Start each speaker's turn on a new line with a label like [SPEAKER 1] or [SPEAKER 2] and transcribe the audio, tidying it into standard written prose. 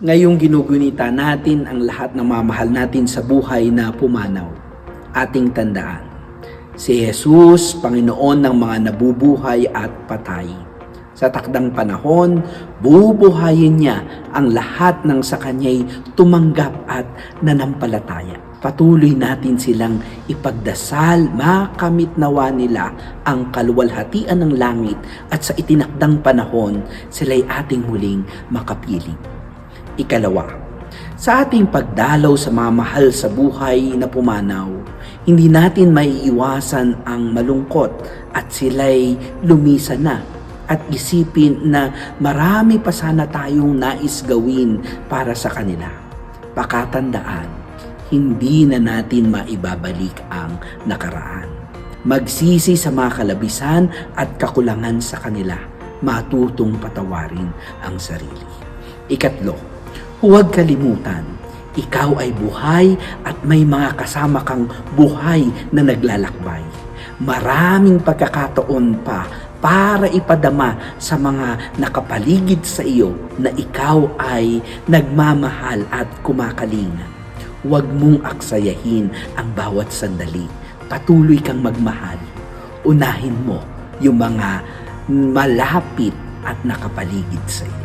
[SPEAKER 1] Ngayong ginugunita natin ang lahat ng mamahal natin sa buhay na pumanaw. Ating tandaan, si Jesus, Panginoon ng mga nabubuhay at patay. Sa takdang panahon, bubuhayin niya ang lahat ng sa Kanya'y tumanggap at nanampalataya. Patuloy natin silang ipagdasal, makamit nawa nila ang kaluwalhatian ng langit at sa itinakdang panahon, sila'y ating muling makapiling. Ikalawa, sa ating pagdalaw sa mga mahal sa buhay na pumanaw, hindi natin maiiwasan ang malungkot at sila'y lumisan na at isipin na marami pa sana tayong nais gawin para sa kanila. Pakatandaan, hindi na natin maibabalik ang nakaraan. Magsisi sa mga kalabisan at kakulangan sa kanila, matutong patawarin ang sarili. Ikatlo, huwag kalimutan, ikaw ay buhay at may mga kasama kang buhay na naglalakbay. Maraming pagkakataon pa para ipadama sa mga nakapaligid sa iyo na ikaw ay nagmamahal at kumakalinga. Huwag mong aksayahin ang bawat sandali. Patuloy kang magmahal. Unahin mo yung mga malapit at nakapaligid sa iyo.